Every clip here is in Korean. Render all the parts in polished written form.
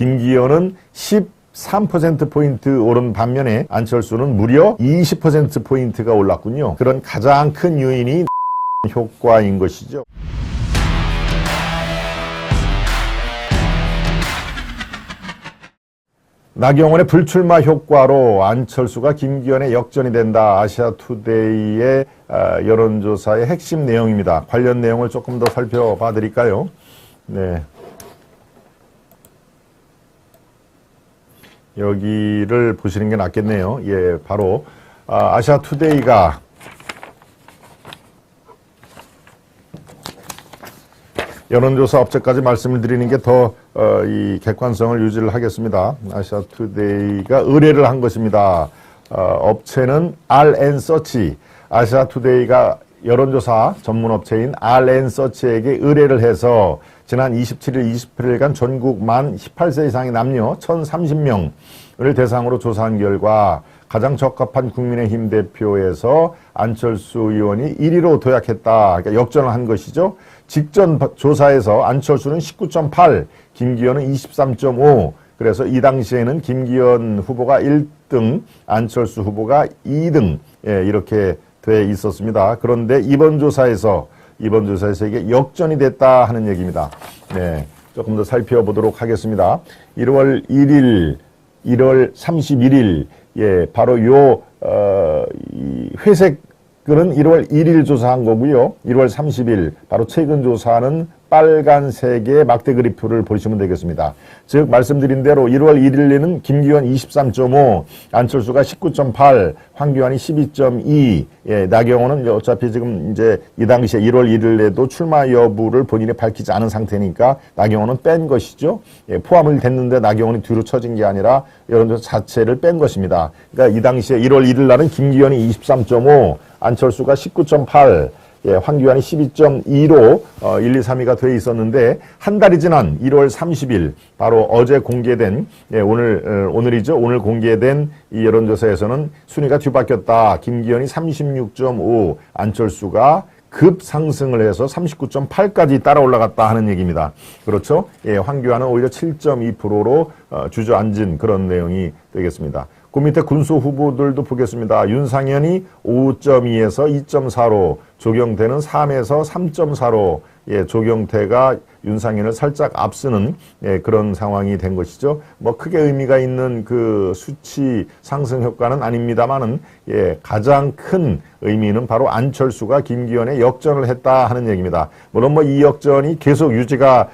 김기현은 13%포인트 오른 반면에 안철수는 무려 20%포인트가 올랐군요. 그런 가장 큰 요인이 효과인 것이죠. 나경원의 불출마 효과로 안철수가 김기현의 역전이 된다. 아시아투데이의 여론조사의 핵심 내용입니다. 관련 내용을 조금 더 살펴봐 드릴까요? 네. 여기를 보시는 게 낫겠네요. 예, 바로 아시아투데이가 여론조사 업체까지 말씀을 드리는 게 더 이 객관성을 유지를 하겠습니다. 아시아투데이가 의뢰를 한 것입니다. 업체는 RN서치, 아시아투데이가 여론조사 전문업체인 RN서치에게 의뢰를 해서 지난 27일, 28일간 전국 만 18세 이상의 남녀 1,030명을 대상으로 조사한 결과 가장 적합한 국민의힘 대표에서 안철수 의원이 1위로 도약했다. 그러니까 역전을 한 것이죠. 직전 조사에서 안철수는 19.8, 김기현은 23.5. 그래서 이 당시에는 김기현 후보가 1등, 안철수 후보가 2등 이렇게 돼 있었습니다. 그런데 이번 조사에서 이게 역전이 됐다 하는 얘기입니다. 네, 조금 더 살펴보도록 하겠습니다. 1월 1일, 1월 31일, 예, 바로 이 회색 글은 1월 1일 조사한 거고요. 1월 30일, 바로 최근 조사는 빨간색의 막대 그래프를 보시면 되겠습니다. 즉, 말씀드린 대로 1월 1일에는 김기현 23.5, 안철수가 19.8, 황교안이 12.2, 예, 나경원은 어차피 지금 이제 이 당시에 1월 1일에도 출마 여부를 본인이 밝히지 않은 상태니까 나경원은 뺀 것이죠. 예, 포함을 됐는데 나경원이 뒤로 처진 게 아니라 여론조사 자체를 뺀 것입니다. 그러니까 이 당시에 1월 1일 날은 김기현이 23.5, 안철수가 19.8, 예, 황교안이 12.2로 1, 2, 3위가 돼 있었는데 한 달이 지난 1월 30일 바로 어제 공개된 예, 오늘이죠. 오늘 공개된 이 여론조사에서는 순위가 뒤바뀌었다. 김기현이 36.5, 안철수가 급상승을 해서 39.8까지 따라 올라갔다 하는 얘기입니다. 그렇죠? 예, 황교안은 오히려 7.2%로 주저앉은 그런 내용이 되겠습니다. 그 밑에 군소 후보들도 보겠습니다. 윤상현이 5.2에서 2.4로, 조경태는 3에서 3.4로, 예, 조경태가 윤상현을 살짝 앞서는 예, 그런 상황이 된 것이죠. 뭐 크게 의미가 있는 그 수치 상승 효과는 아닙니다만은 예, 가장 큰 의미는 바로 안철수가 김기현의 역전을 했다 하는 얘기입니다. 물론 뭐 이 역전이 계속 유지가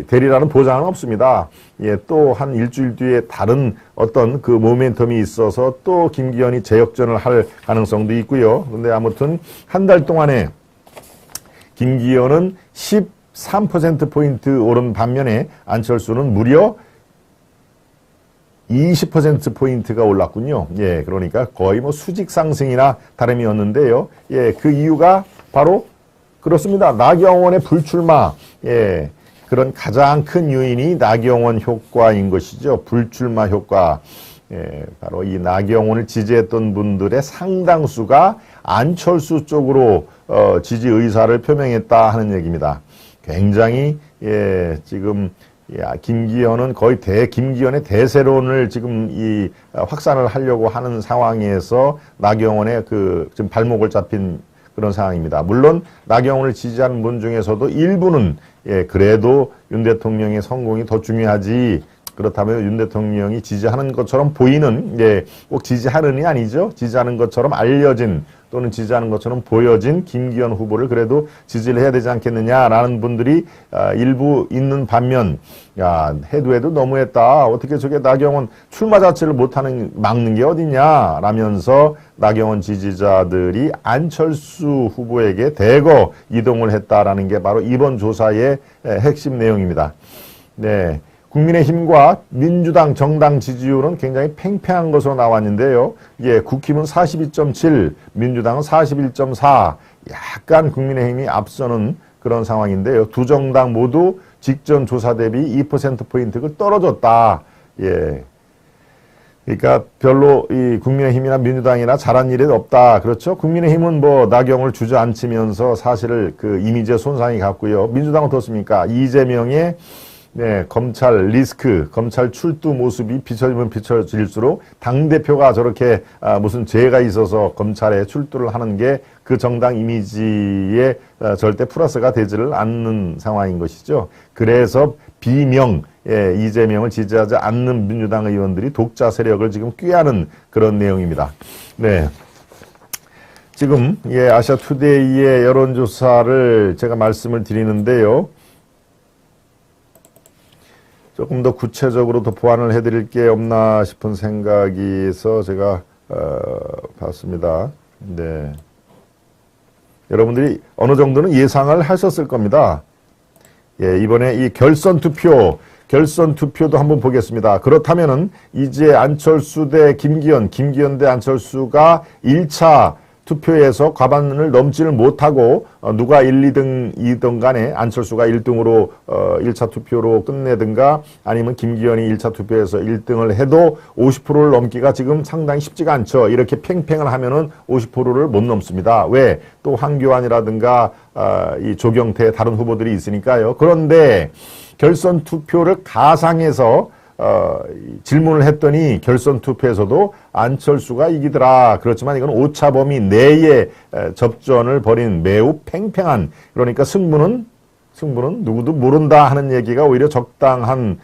되리라는 보장은 없습니다. 예, 또 한 일주일 뒤에 다른 어떤 그 모멘텀이 있어서 또 김기현이 재역전을 할 가능성도 있고요. 그런데 아무튼 한 달 동안에 김기현은 13%포인트 오른 반면에 안철수는 무려 20%포인트가 올랐군요. 예, 그러니까 거의 뭐 수직 상승이나 다름이었는데요. 예, 그 이유가 바로 그렇습니다. 나경원의 불출마. 예, 그런 가장 큰 요인이 나경원 효과인 것이죠. 불출마 효과. 예, 바로 이 나경원을 지지했던 분들의 상당수가 안철수 쪽으로 지지 의사를 표명했다 하는 얘기입니다. 굉장히 예, 지금 김기현은 거의 김기현의 대세론을 지금 확산을 하려고 하는 상황에서 나경원의 지금 발목을 잡힌 그런 상황입니다. 물론 나경원을 지지하는 분 중에서도 일부는 예, 그래도 윤 대통령의 성공이 더 중요하지. 그렇다면 윤 대통령이 지지하는 것처럼 보이는, 예, 꼭 지지하는이 아니죠. 지지하는 것처럼 알려진 또는 지지하는 것처럼 보여진 김기현 후보를 그래도 지지를 해야 되지 않겠느냐라는 분들이 일부 있는 반면, 야, 해도 너무했다. 어떻게 저게 나경원 출마 자체를 막는 게 어디냐 라면서 나경원 지지자들이 안철수 후보에게 대거 이동을 했다라는 게 바로 이번 조사의 핵심 내용입니다. 네. 국민의힘과 민주당 정당 지지율은 굉장히 팽팽한 것으로 나왔는데요. 예, 국힘은 42.7, 민주당은 41.4, 약간 국민의힘이 앞서는 그런 상황인데요. 두 정당 모두 직전 조사 대비 2%포인트가 떨어졌다. 예. 그러니까 별로 이 국민의힘이나 민주당이나 잘한 일이 없다. 그렇죠? 국민의힘은 뭐 나경원을 주저앉히면서 사실 그 이미지에 손상이 갔고요. 민주당은 어떻습니까? 이재명의 네, 검찰 리스크, 검찰 출두 모습이 비춰지면 비춰질수록 당대표가 저렇게 무슨 죄가 있어서 검찰에 출두를 하는 게 그 정당 이미지에 절대 플러스가 되지를 않는 상황인 것이죠. 그래서 비명, 이재명을 지지하지 않는 민주당 의원들이 독자 세력을 지금 꾀하는 그런 내용입니다. 네. 지금 아시아투데이의 여론조사를 제가 말씀을 드리는데요. 조금 더 구체적으로 더 보완을 해드릴 게 없나 싶은 생각이서 제가 봤습니다. 네. 여러분들이 어느 정도는 예상을 하셨을 겁니다. 이번에 이 결선 투표도 한번 보겠습니다. 그렇다면은 이제 안철수 대 김기현 대 안철수가 1차 투표에서 과반을 넘지를 못하고 누가 1, 2등 간에 안철수가 1등으로 1차 투표로 끝내든가 아니면 김기현이 1차 투표에서 1등을 해도 50%를 넘기가 지금 상당히 쉽지가 않죠. 이렇게 팽팽을 하면은 50%를 못 넘습니다. 왜? 또 황교안이라든가 이 조경태 다른 후보들이 있으니까요. 그런데 결선 투표를 가상해서 질문을 했더니 결선 투표에서도 안철수가 이기더라. 그렇지만 이건 오차 범위 내에 접전을 벌인 매우 팽팽한, 그러니까 승부는 누구도 모른다 하는 얘기가 오히려 적당한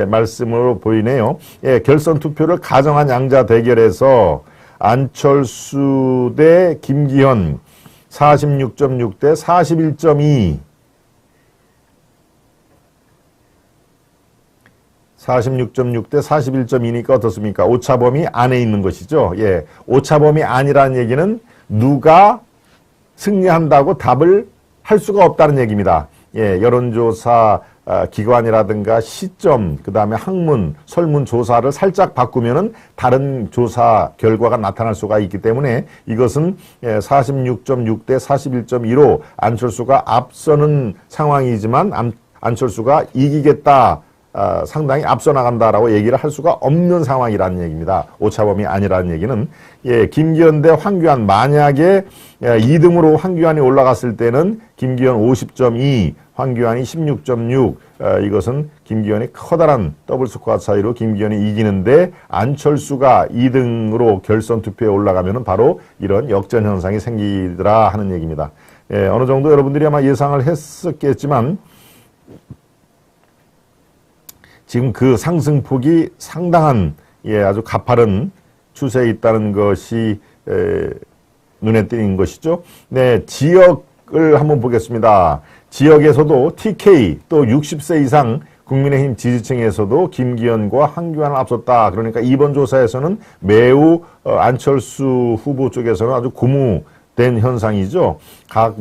말씀으로 보이네요. 결선 투표를 가정한 양자 대결에서 안철수 대 김기현 46.6 대 41.2 46.6 대 41.2니까 어떻습니까? 오차범위 안에 있는 것이죠. 오차범위 안이라는 얘기는 누가 승리한다고 답을 할 수가 없다는 얘기입니다. 여론조사 기관이라든가 시점, 그 다음에 학문, 설문조사를 살짝 바꾸면은 다른 조사 결과가 나타날 수가 있기 때문에 이것은 46.6 대 41.2로 안철수가 앞서는 상황이지만 안철수가 이기겠다, 상당히 앞서 나간다라고 얘기를 할 수가 없는 상황이라는 얘기입니다. 오차범위 아니라는 얘기는 김기현 대 황교안, 만약에 2등으로 황교안이 올라갔을 때는 김기현 50.2, 황교안이 16.6, 이것은 김기현이 커다란 더블 스코어 차이로 김기현이 이기는데 안철수가 2등으로 결선 투표에 올라가면은 바로 이런 역전 현상이 생기더라 하는 얘기입니다. 어느 정도 여러분들이 아마 예상을 했었겠지만 지금 그 상승폭이 상당한 아주 가파른 추세에 있다는 것이 눈에 띄는 것이죠. 네, 지역을 한번 보겠습니다. 지역에서도 TK 또 60세 이상 국민의힘 지지층에서도 김기현과 황교안을 앞섰다. 그러니까 이번 조사에서는 매우 안철수 후보 쪽에서는 아주 고무된 현상이죠. 각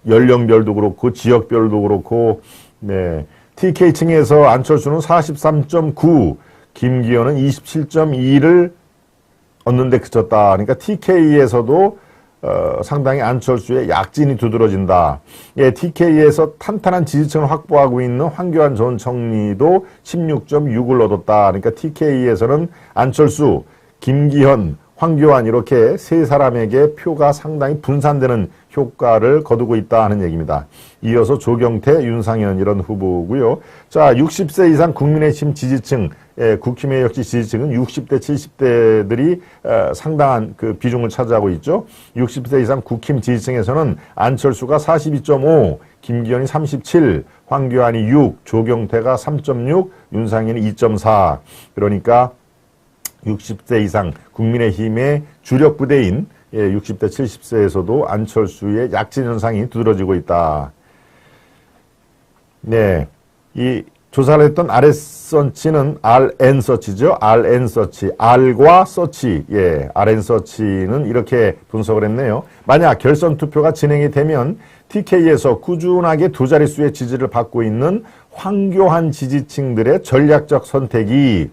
연령별도 그렇고 지역별도 그렇고, 네. TK층에서 안철수는 43.9, 김기현은 27.2를 얻는데 그쳤다. 그러니까 TK에서도 상당히 안철수의 약진이 두드러진다. TK에서 탄탄한 지지층을 확보하고 있는 황교안 전 총리도 16.6을 얻었다. 그러니까 TK에서는 안철수, 김기현, 황교안 이렇게 세 사람에게 표가 상당히 분산되는 효과를 거두고 있다 하는 얘기입니다. 이어서 조경태, 윤상현 이런 후보고요. 자, 60세 이상 국민의힘 지지층, 국힘의 역시 지지층은 60대, 70대들이 상당한 그 비중을 차지하고 있죠. 60세 이상 국힘 지지층에서는 안철수가 42.5, 김기현이 37, 황교안이 6, 조경태가 3.6, 윤상현이 2.4. 그러니까 60세 이상 국민의힘의 주력 부대인 60대 70세에서도 안철수의 약진 현상이 두드러지고 있다. 네, 이 조사를 했던 RS서치는 RN서치죠. RN서치, R과 서치, RN서치는 이렇게 분석을 했네요. 만약 결선 투표가 진행이 되면 TK에서 꾸준하게 두 자릿수의 지지를 받고 있는 황교안 지지층들의 전략적 선택이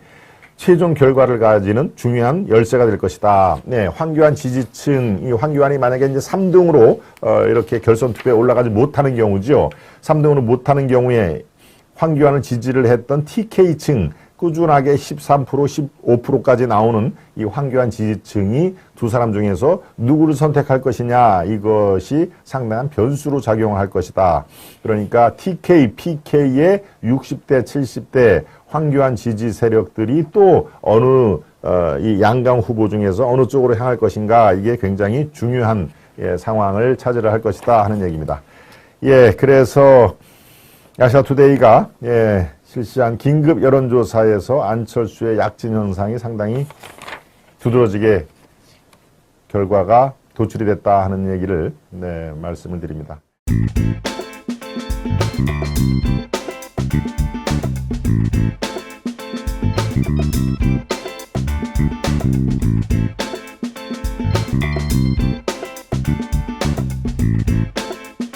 최종 결과를 가지는 중요한 열쇠가 될 것이다. 네, 황교안 지지층, 이 황교안이 만약에 이제 3등으로 이렇게 결선 투표에 올라가지 못하는 경우죠. 3등으로 못하는 경우에 황교안을 지지를 했던 TK층, 꾸준하게 13%, 15%까지 나오는 이 황교안 지지층이 두 사람 중에서 누구를 선택할 것이냐, 이것이 상당한 변수로 작용할 것이다. 그러니까 TK, PK의 60대, 70대 황교안 지지 세력들이 또 어느 이 양강 후보 중에서 어느 쪽으로 향할 것인가, 이게 굉장히 중요한 상황을 차지를 할 것이다 하는 얘기입니다. 그래서 아시아투데이가 실시한 긴급 여론조사에서 안철수의 약진 현상이 상당히 두드러지게 결과가 도출이 됐다 하는 얘기를 말씀을 드립니다.